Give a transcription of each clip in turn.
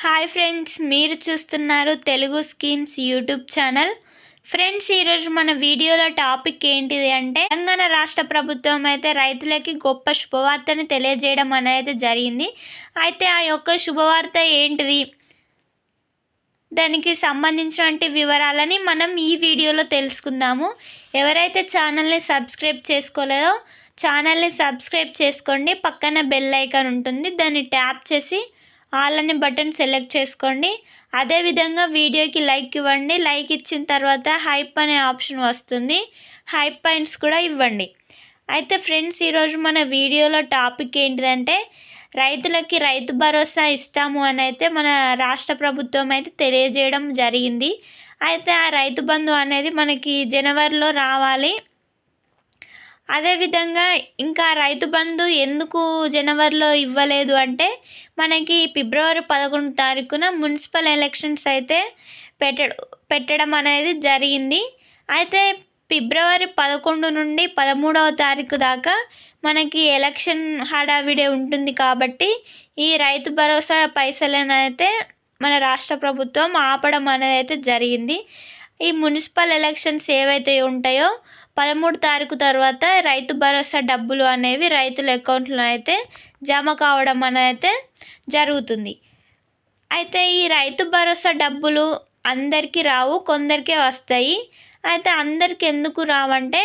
Hi friends, మీరు చూస్తున్నారు Telugu schemes YouTube channel. Friends, ఈరోజు మన వీడియోలో టాపిక్ ఏంటిది అంటే తెలంగాణ రాష్ట్ర ప్రభుత్వం అయితే రైతులకి గొప్ప శుభవార్తని తెలియజేయడం అనేది జరిగింది. అయితే ఆ యొక్క శుభవార్త ఏంటిది, దానికి సంబంధించినటువంటి వివరాలని మనం ఈ వీడియోలో తెలుసుకుందాము. ఎవరైతే ఛానల్ని సబ్స్క్రైబ్ చేసుకోలేదో ఛానల్ని సబ్స్క్రైబ్ చేసుకోండి. పక్కన బెల్ ఐకాన్ ఉంటుంది, దాన్ని ట్యాప్ చేసి ఆల్ అనే బటన్ సెలెక్ట్ చేసుకోండి. అదేవిధంగా వీడియోకి లైక్ ఇవ్వండి. లైక్ ఇచ్చిన తర్వాత హైప్ అనే ఆప్షన్ వస్తుంది, హైప్ పాయింట్స్ కూడా ఇవ్వండి. అయితే ఫ్రెండ్స్, ఈరోజు మన వీడియోలో టాపిక్ ఏంటిదంటే రైతులకి రైతు భరోసా ఇస్తాము అని అయితే మన రాష్ట్ర ప్రభుత్వం అయితే తెలియజేయడం జరిగింది. అయితే ఆ రైతు బంధు అనేది మనకి జనవరిలో రావాలి. అదేవిధంగా ఇంకా రైతు బంధు ఎందుకు జనవరిలో ఇవ్వలేదు అంటే మనకి ఫిబ్రవరి 11 తారీఖున మున్సిపల్ ఎలక్షన్స్ అయితే పెట్టడం అనేది జరిగింది. అయితే ఫిబ్రవరి 11 నుండి 13వ తారీఖు దాకా మనకి ఎలక్షన్ హడావిడే ఉంటుంది. కాబట్టి ఈ రైతు భరోసా పైసలను అయితే మన రాష్ట్ర ప్రభుత్వం ఆపడం అనేది అయితే జరిగింది. ఈ మున్సిపల్ ఎలక్షన్స్ ఏవైతే ఉంటాయో 13 తారీఖు తర్వాత రైతు భరోసా డబ్బులు అనేవి రైతుల అకౌంట్లో అయితే జమ కావడం అనేది అయితే జరుగుతుంది. అయితే ఈ రైతు భరోసా డబ్బులు అందరికీ రావు, కొందరికే వస్తాయి. అయితే అందరికీ ఎందుకు రావంటే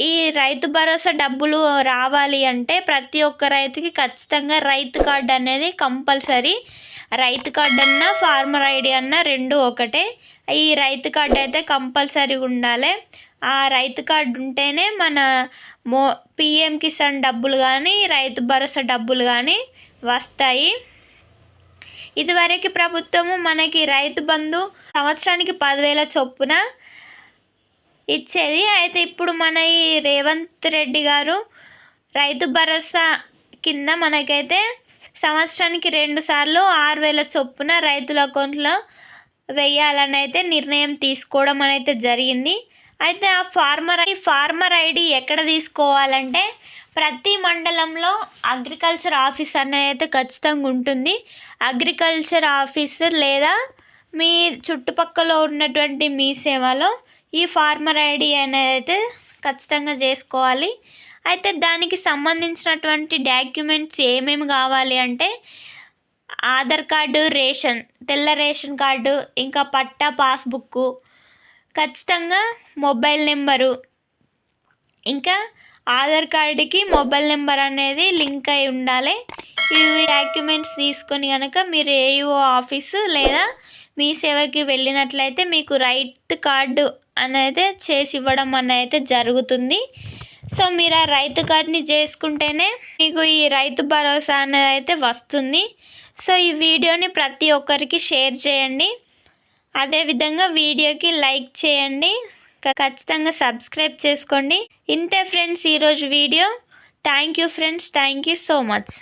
ఈ రైతు భరోసా డబ్బులు రావాలి అంటే ప్రతి ఒక్క రైతుకి ఖచ్చితంగా రైతు కార్డు అనేది కంపల్సరీ. రైతు కార్డు అన్నా ఫార్మర్ ఐడి అన్నా రెండు ఒకటే. ఈ రైతు కార్డు అయితే కంపల్సరీ ఉండాలి. ఆ రైతు కార్డు ఉంటేనే మన పిఎం కిసాన్ డబ్బులు కానీ రైతు భరోసా డబ్బులు కానీ వస్తాయి. ఇదివరకు ప్రభుత్వము మనకి రైతు బంధు సంవత్సరానికి 10,000 చొప్పున ఇచ్చేది. అయితే ఇప్పుడు మన ఈ రేవంత్ రెడ్డి గారు రైతు భరోసా కింద మనకైతే సంవత్సరానికి 2 సార్లు 6,000 చొప్పున రైతుల అకౌంట్లో వేయాలని అయితే నిర్ణయం తీసుకోవడం అయితే జరిగింది. అయితే ఆ ఫార్మర్ ఐడి ఎక్కడ తీసుకోవాలంటే ప్రతి మండలంలో అగ్రికల్చర్ ఆఫీస్ అనేది అయితే ఖచ్చితంగా ఉంటుంది. అగ్రికల్చర్ ఆఫీసర్ లేదా మీ చుట్టుపక్కల ఉన్నటువంటి మీ సేవలో ఈ ఫార్మర్ ఐడి అనేది అయితే ఖచ్చితంగా చేసుకోవాలి. అయితే దానికి సంబంధించినటువంటి డాక్యుమెంట్స్ ఏమేమి కావాలి అంటే ఆధార్ కార్డు, తెల్ల రేషన్ కార్డు, ఇంకా పట్టా, పాస్బుక్, ఖచ్చితంగా మొబైల్ నెంబరు, ఇంకా ఆధార్ కార్డుకి మొబైల్ నెంబర్ అనేది లింక్ అయి ఉండాలి. ఇవి డాక్యుమెంట్స్ తీసుకొని కనుక మీరు ఏఈఓ ఆఫీసు లేదా మీ సేవకి వెళ్ళినట్లయితే మీకు రైతు కార్డు అనేది చేసి ఇవ్వడం అనేది జరుగుతుంది. సో మీరు ఆ రైతు కార్డుని చేసుకుంటేనే మీకు ఈ రైతు భరోసా అనేది అయితే వస్తుంది. సో ఈ వీడియోని ప్రతి ఒక్కరికి షేర్ చేయండి. అదేవిధంగా వీడియోకి లైక్ చేయండి. ఖచ్చితంగా సబ్స్క్రైబ్ చేసుకోండి. ఇంతే ఫ్రెండ్స్ ఈరోజు video. Thank you friends, thank you so much.